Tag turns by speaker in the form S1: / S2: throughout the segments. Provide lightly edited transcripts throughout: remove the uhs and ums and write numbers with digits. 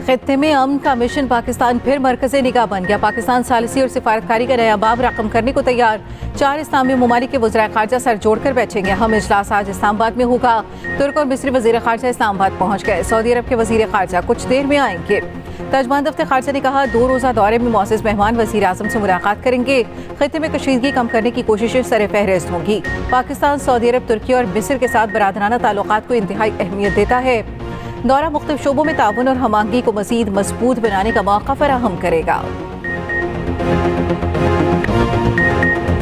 S1: खित्ते में अमन का मिशन पाकिस्तान फिर मरकज़े निगाह बन गया। पाकिस्तान सालिसी और सिफारतकारी का नया बाब रकम करने को तैयार। 4 इस्लामी ममालिक के वज़ीर ख़ारजा सर जोड़कर बैठेंगे। अहम इजलास आज इस्लामाबाद में होगा। तुर्क और मिस्री वज़ीर ख़ारजा इस्लामाबाद पहुँच गए। सऊदी अरब के वज़ीर ख़ारजा कुछ देर में आएंगे। तर्जमान दफ्तर ख़ारजा ने कहा 2 रोज़ा दौरे में मौजूद मेहमान वज़ीर आज़म से मुलाकात करेंगे। खित्ते में कशीदगी कम करने की कोशिशें सर फहरिस्त होंगी। पाकिस्तान सऊदी अरब, तुर्की और मिस्र के साथ बरादराना ताल्लुकात को इंतहाई अहमियत देता है। दौरा मुख्तलिफ शोबों में ताउन और हमआहंगी को मज़ीद मजबूत बनाने का मौका फराहम करेगा।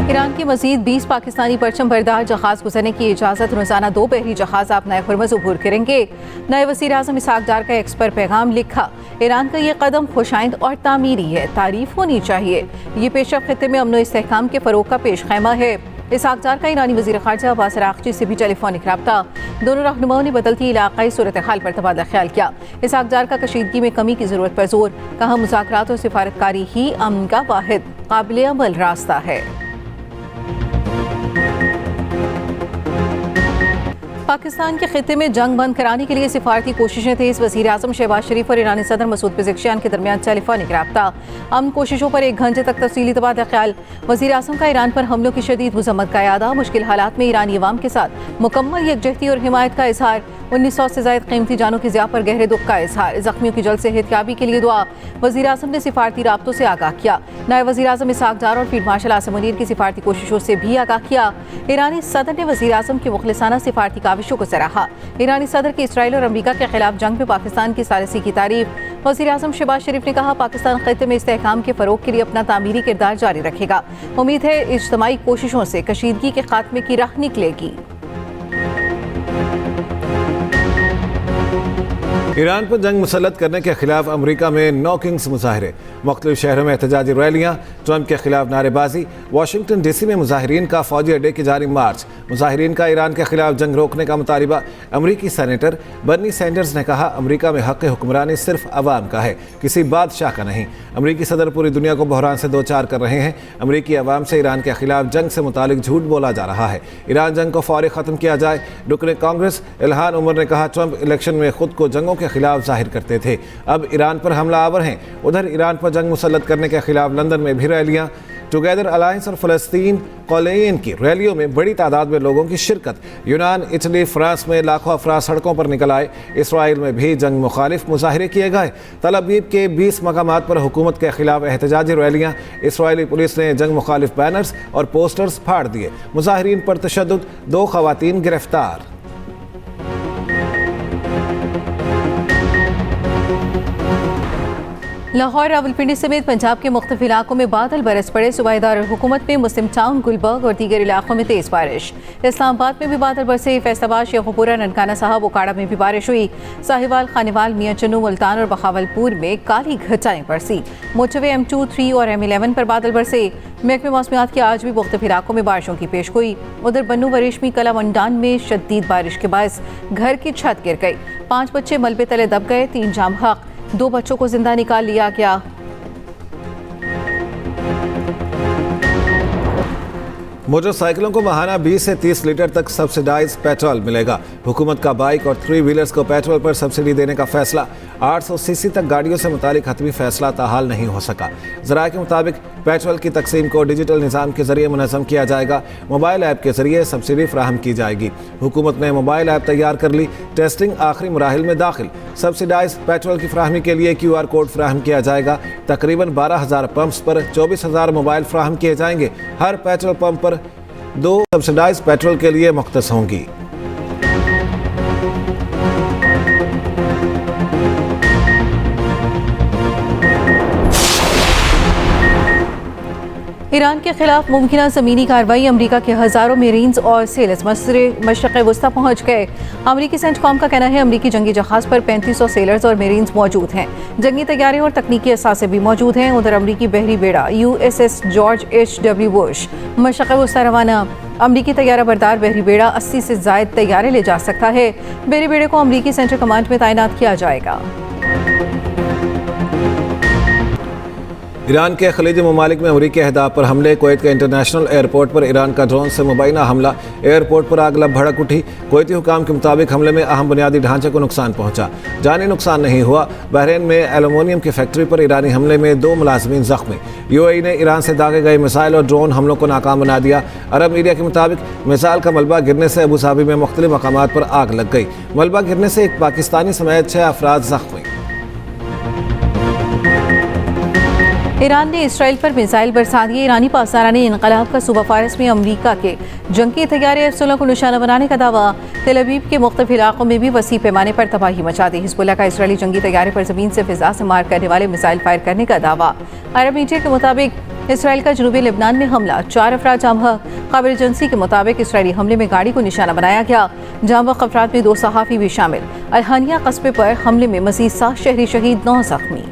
S1: ईरान के मज़ीद 20 पाकिस्तानी परचम बरदार जहाज़ गुजरने की इजाज़त। रोज़ाना 2 बहरी जहाज़ अपना हुर्मुज़ अबूर करेंगे। नए वज़ीर आज़म इसहाक डार का एक्स पर पैगाम लिखा। ईरान का ये कदम खुशाइंद और तामीरी है, तारीफ होनी चाहिए। ये पेशरफ़्त खित्ते में अमन व इस्तेहकाम के फ़रोग़ का पेश खैमा है। इसहाक डार का ईरानी वज़ीर ख़ारजा अब्बास अराग़ची से भी टेलीफोनिक रब्ता। दोनों रहनुमाओं ने बदलती इलाक़ाई सूरत हाल पर तबादला ख्याल किया। इसहाक डार का कशीदगी में कमी की ज़रूरत पर जोर। कहा मुज़ाकरात और सिफारतकारी ही अमन का वाहिद काबिल अमल रास्ता है। पाकिस्तान के खित्ते में जंग बंद कराने के लिए सिफारती कोशिशें तेज। वज़ीर आज़म शहबाज शरीफ और ईरानी सदर मसूद पेज़ेश्कियान के दरमियान टेलीफोनिक रब्ता। अमन कोशिशों पर 1 घंटे तक तफसीली तबादला ख्याल। वज़ीर आज़म का ईरान पर हमलों की शदीद मज़म्मत का यादा। मुश्किल हालात में ईरानी अवाम के साथ मुकम्मल यकजहती और हिमायत का इजहार। 1900 से ज़ायद कीमती जानों की ज़िया पर गहरे दुख का इजहार। ज़ख्मियों की जल्द सेहतयाबी के लिए दुआ। वज़ीर आज़म ने सिफारती राब्तों से आगाह किया। नायब वज़ीर आज़म इसहाक डार और फील्ड मार्शल आसिम मुनीर की सिफारती कोशिशों से भी आगाह किया। ईरानी सदर ने वज़ीर आज़म की मुखलिसाना सिफारती काविशों को सराहा। ईरानी सदर की इसराइल और अमरीका के खिलाफ जंग में पाकिस्तान की सालिसी की तारीफ। वज़ीर आज़म शहबाज शरीफ ने कहा पाकिस्तान खित्ते में इस्तेहकाम के फ़रोग़ के लिए अपना तामीरी किरदार जारी रखेगा। उम्मीद है इज्तिमाई कोशिशों से कशीदगी के खात्मे की राह निकलेगी।
S2: ईरान पर जंग मुसल्लत करने के खिलाफ अमरीका में नो किंग्स मुजाहरे। मुख्तलिफ शहरों में एहतजाजी रैलियाँ, ट्रंप के खिलाफ नारेबाजी। वाशिंगटन DC में मुजाहिरीन का फौजी अड्डे की जारी मार्च। मुजाहिरीन का ईरान के खिलाफ जंग रोकने का मुतालिबा। अमरीकी सेनेटर बर्नी सैंडर्स ने कहा अमरीका में हक़ हुक्मरानी सिर्फ अवाम का है, किसी बादशाह का नहीं। अमरीकी सदर पूरी दुनिया को बहरान से 2-4 कर रहे हैं। अमरीकी अवाम से ईरान के खिलाफ जंग से मुतालिक झूठ बोला जा रहा है। ईरान जंग को फौरी ख़त्म किया जाए। रुकन कांग्रेस इल्हान उमर ने कहा ट्रंप इलेक्शन में खुद को जंगों के खिलाफ जाहिर करते थे, अब ईरान पर हमला आवर हैं। उधर ईरान पर जंग मुसल्लत करने के खिलाफ लंदन में भी रैलियां। टुगेदर अलायंस और फ़लस्तीन कॉलेन की रैलियों में बड़ी तादाद में लोगों की शिरकत। यूनान, इटली, फ्रांस में लाखों अफराद सड़कों पर निकल आए। इसराइल में भी जंग मुखालिफ मुजाहिरे किए गए। तल अवीव के 20 मकामात पर हुकूमत के खिलाफ एहतजाजी रैलियां। इसराइली पुलिस ने जंग मुखालिफ बैनर्स और पोस्टर्स फाड़ दिए। मुजाहिरीन पर तशद्दुद, 2 ख़वातीन गिरफ्तार।
S1: लाहौर, रावलपिंडी समेत पंजाब के मुख्तलिफ इलाकों में बादल बरस पड़े। सूबाई दारुल-हुकूमत में मुस्लिम टाउन, गुलबर्ग और दीगर इलाकों में तेज़ बारिश। इस्लामाबाद में भी बादल बरसे। फैसलाबाद, शेखुपुरा, ननकाना साहब, ओकाड़ा में भी बारिश हुई। साहिवाल, खानेवाल, मियां चन्नू, मुल्तान और बहावलपुर में काली घटाएं बरसी। मोटरवे M2, 3 और M11 पर बादल बरसे। महकमे मौसमियात की आज भी मुख्तलिफ इलाकों में बारिशों की पेशगोई। उधर बन्नू व रेशमी कला मंडान में शदीद बारिश के बायस घर की छत गिर गई। 5 बच्चे मलबे तले दब गए। 3 जाम हक। 2 बच्चों को जिंदा निकाल लिया गया।
S2: मोटरसाइकिलों को माहाना 20 से 30 लीटर तक सब्सिडाइज पेट्रोल मिलेगा। हुकूमत का बाइक और 3 व्हीलर्स को पेट्रोल पर सब्सिडी देने का फैसला। 800 सीसी तक गाड़ियों से मुतालिक हतमी फैसला ताहाल नहीं हो सका। ज़राए के मुताबिक पेट्रोल की तकसीम को डिजिटल निज़ाम के जरिए मुनज़्ज़म किया जाएगा। मोबाइल ऐप के जरिए सब्सिडी फ्राहम की जाएगी। हुकूमत ने मोबाइल ऐप तैयार कर ली। टेस्टिंग आखिरी मराहिल में दाखिल। सब्सिडाइज पेट्रोल की फ्राहमी के लिए QR कोड फ्राहम किया जाएगा। तकरीबन 12,000 पंप्स पर 24,000 मोबाइल फ्राहम किए जाएंगे। हर पेट्रोल पंप पर 2 सब्सिडाइज पेट्रोल के लिए मुख्तस होंगी।
S1: ईरान के खिलाफ मुमकिन ज़मीनी कार्रवाई। अमरीका के हज़ारों मेरीन्स और सेलर्स मशरक़ वस्ता पहुँच गए। अमरीकी सेंटकॉम का कहना है अमरीकी जंगी जहाज़ पर 3500 सेलर्स और मेरीन्स मौजूद हैं। जंगी तैयारे और तकनीकी असासे भी मौजूद हैं। उधर अमरीकी बहरी बेड़ा USS जॉर्ज H.W. बुश मशरक़ वस्ता रवाना। अमरीकी तैयारा बरदार बहरी बेड़ा 80 से ज़ायद तैयारे ले जा सकता है। बहरी बेड़े को अमरीकी सेंट्रल कमांड में तैनात किया जाएगा।
S2: ईरान के खलीजी ममालिक में अमरीकी अहदाफ पर हमले। कुवैत के इंटरनेशनल एयरपोर्ट पर ईरान का ड्रोन से मुबैना हमला। एयरपोर्ट पर आग लब भड़क उठी। कुवैती हुकाम के मुताबिक हमले में अहम बुनियादी ढांचे को नुकसान पहुंचा, जानी नुकसान नहीं हुआ। बहरीन में एल्यूमिनियम की फैक्ट्री पर ईरानी हमले में 2 मुलाजिमीन जख्मी। यूएई ने ईरान से दागे गए मिसाइल और ड्रोन हमलों को नाकाम बना दिया। अरब मीडिया के मुताबिक मिसाइल का मलबा गिरने से अबू धाबी में मुख्तलिफ मकामात पर आग लग गई। मलबा गिरने से एक पाकिस्तानी समेत 6 अफराद जख्मी।
S1: ईरान ने इसराइल पर मिसाइल बरसा दिए। ईरानी पासदारानी इनकलाब का सूबा फारस में अमरीका के जंगी तैयारे एयरसोला को निशाना बनाने का दावा। तेल अवीव के मुख्तलिफ इलाकों में भी वसी पैमाने पर तबाही मचा दी। हिजबुल्लाह का इसराइली जंगी तैयारे पर जमीन से फिजा से मार करने वाले मिसाइल फायर करने का दावा। अरब मीडिया के मुताबिक इसराइल का जनूबी लेबनान में हमला, 4 अफराद जाम बहक। खबर एजेंसी के मुताबिक इसराइली हमले में गाड़ी को निशाना बनाया गया। जाम बहक अफराद में 2 सहाफ़ी भी शामिल। अलहानिया कस्बे पर हमले में मजीद 7 शहरी शहीद, 9 जख्मी।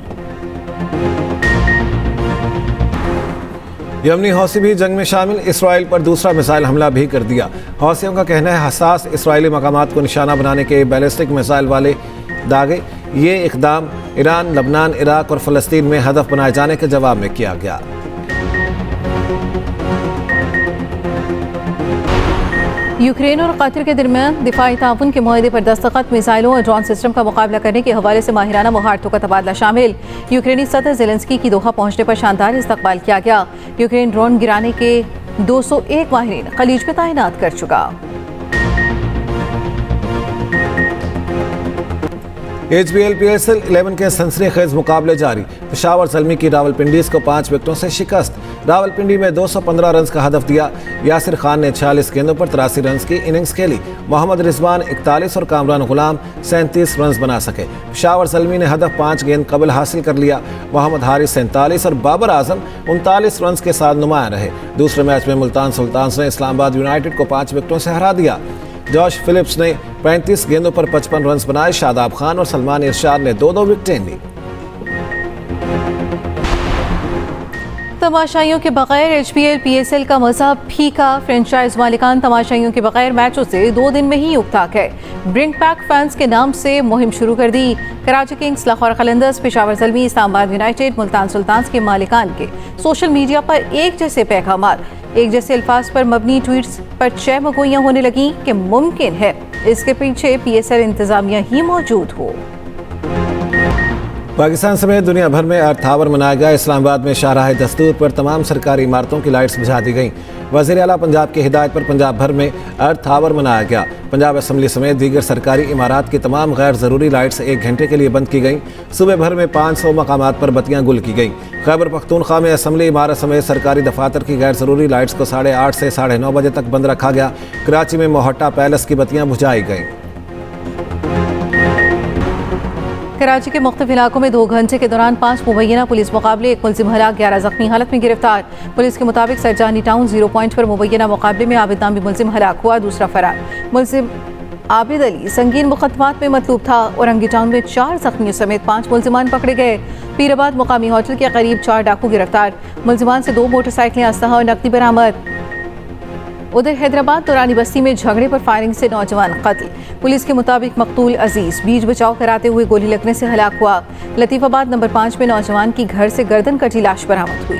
S2: यमनी हौसी भी जंग में शामिल। इसराइल पर दूसरा मिसाइल हमला भी कर दिया। हौसियों का कहना है हसास इसराइली मकामात को निशाना बनाने के बैलिस्टिक मिसाइल वाले दागे। ये इकदाम ईरान, लबनान, इराक और फ़लस्तीन में हदफ बनाए जाने के जवाब में किया गया।
S1: यूक्रेन और कतर के दरमियान दिफाई ताउन के मुआहदे पर दस्तखत। मिसाइलों और ड्रोन सिस्टम का मुकाबला करने के हवाले से माहिराना मुहारतों का तबादला शामिल। यूक्रेनी सदर ज़ेलेंस्की की दोहा पहुंचने पर शानदार इस्तकबाल किया गया। यूक्रेन ड्रोन गिराने के 201 माहिरीन खलीज में तैनात कर चुका।
S2: HBL PSL 11 के सनसनीखेज मुकाबले जारी। पेशावर ज़ल्मी की रावलपिंडीज़ को 5 विकेटों से शिकस्त। रावलपिंडी में 215 रन का हदफ दिया। यासिर खान ने 46 गेंदों पर 83 रन की इनिंग्स खेली। मोहम्मद रिजवान 41 और कामरान गुलाम 37 रन बना सके। पेशावर ज़ल्मी ने हदफ 5 गेंद कबल हासिल कर लिया। मोहम्मद हारिस 47 और बाबर आजम 39 रन के साथ नुमाया रहे। दूसरे मैच में मुल्तान सुल्तान्स ने इस्लामाबाद यूनाइटेड को 5 विकेटों से हरा दिया। जॉश फिलिप्स ने 35 गेंदों पर 55 रन बनाए। शादाब खान और सलमान इरशाद ने 2-2 विकेटें ली।
S1: तमाशाइयों के बगैर HBL PSL का मजा फीका। फ्रेंचाइज मालिकान तमाशाइयों के बगैर मैचों से 2 दिन में ही उकताक है। ब्रिंग बैक फैंस के नाम से मुहिम शुरू कर दी। कराची किंग्स, लाहौर कलंदर्स, पेशावर ज़ल्मी, इस्लामाबाद यूनाइटेड, मुल्तान सुल्तान्स के मालिकान के सोशल मीडिया पर एक जैसे पैगामात, एक जैसे अल्फाज पर मबनी ट्वीट्स पर चहमगोइयाँ होने लगी कि मुमकिन है इसके पीछे PSL इंतजामिया ही मौजूद हो।
S2: पाकिस्तान समेत दुनिया भर में अर्थ आवर मनाया गया। इस्लामाबाद में शाहराह दस्तूर पर तमाम सरकारी इमारतों की लाइट्स बुझा दी गईं। वज़ीर आला पंजाब की हिदायत पर पंजाब भर में अर्थ आवर मनाया गया। पंजाब असम्बली समेत दीगर सरकारी इमारात की तमाम गैर ज़रूरी लाइट्स 1 घंटे के लिए बंद की गईं। सुबह भर में 500 मकामात पर बत्तियां गुल की गईं। खैबर पख्तूनख्वा में असम्बली इमारत समेत सरकारी दफातर की गैर ज़रूरी लाइट्स को 8:30 से 9:30 बजे तक बंद रखा गया। कराची में मोहट्टा पैलेस की बत्तियां बुझाई गईं।
S1: कराची के मुख्तलिफ इलाकों में 2 घंटे के दौरान 5 मुबैना पुलिस मुकाबले, 1 मुलजिम हलाक, 11 जख्मी हालत में गिरफ्तार। पुलिस के मुताबिक सरजानी टाउन 0 पॉइंट पर मुबैना मुकाबले में आबिद नामी मुलजिम हलाक हुआ, दूसरा फरार। मुलजिम आबिद अली संगीन मुकदमात में मतलूब था। औरंगी टाउन में 4 जख्मियों समेत 5 मुलजिमान पकड़े गए। पीराबाद मुकामी होटल के करीब 4 डाकू गिरफ्तार। मुलजिमान से 2 मोटरसाइकिलें, असलहा और नकदी बरामद। उधर हैदराबाद दुरानी बस्ती में झगड़े पर फायरिंग से नौजवान कत्ल। पुलिस के मुताबिक मकतूल अजीज बीच बचाव कराते हुए गोली लगने से हलाक हुआ। लतीफाबाद नंबर 5 में नौजवान की घर से गर्दन कटी लाश बरामद हुई।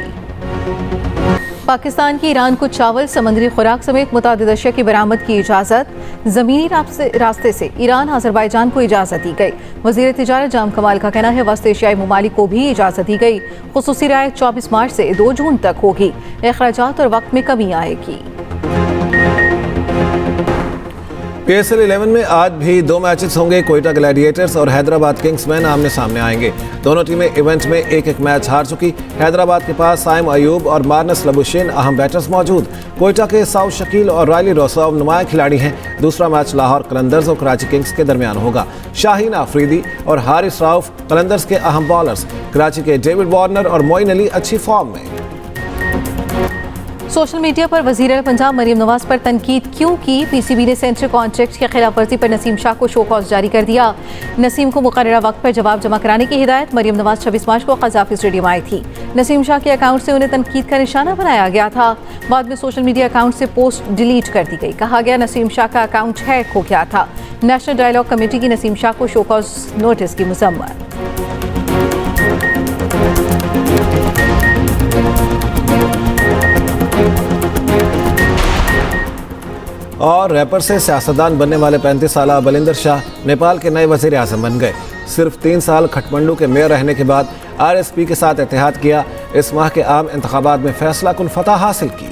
S1: पाकिस्तान की ईरान को चावल, समुद्री खुराक समेत मुतादिद अशिया की बरामद की इजाज़त। ज़मीनी रास्ते से ईरान अज़रबैजान को इजाज़त दी गई। वज़ीर तिजारत जाम कमाल का कहना है वस्त एशियाई ममालिक को भी इजाज़त दी गई। खुसूसी रियायत 24 मार्च से 2 जून तक होगी। अखराजात और वक्त में कमी आएगी।
S2: PSL 11 में आज भी 2 मैचेस होंगे। कोयटा ग्लैडिएटर्स और हैदराबाद किंग्समैन आमने सामने आएंगे। दोनों टीमें इवेंट में 1-1 मैच हार चुकी। हैदराबाद के पास साइम अयूब और मार्नस लबुशेन अहम बैटर्स मौजूद। कोयटा के साउथ शकील और रायली रोसोव नुमाया खिलाड़ी हैं। दूसरा मैच लाहौर कलंदर्स और कराची किंग्स के दरमियान होगा। शाहीन आफरीदी और हारिस राउफ कलंदर्स के अहम बॉलर्स। कराची के डेविड वार्नर और मोइन अली अच्छी फॉर्म में।
S1: सोशल मीडिया पर वज़ीर पंजाब मरीम नवाज पर तनकीद क्यों की? PCB ने सेंट्रल कॉन्ट्रैक्ट की खिलाफ वर्जी पर नसीम शाह को शो कॉज जारी कर दिया। नसीम को मुकर्ररा वक्त पर जवाब जमा कराने की हिदायत। मरीम नवाज 26 मार्च को क़ज़ाफ़ी स्टेडियम आई थी। नसीम शाह के अकाउंट से उन्हें तनकीद का निशाना बनाया गया था। बाद में सोशल मीडिया अकाउंट से पोस्ट डिलीट कर दी गई। कहा गया नसीम शाह का अकाउंट हैक हो गया था। नेशनल डायलॉग कमेटी की नसीम शाह को शो कॉज नोटिस की मुज़म्मत।
S2: और रैपर से सियासतदान बनने वाले 35 साल बलिंदर शाह नेपाल के नए वज़ीर आज़म बन गए। सिर्फ 3 साल खटमंडू के मेयर रहने के बाद RSP के साथ इत्तेहाद किया। इस माह के आम इंतखाबात में फैसला कुन फतह हासिल की।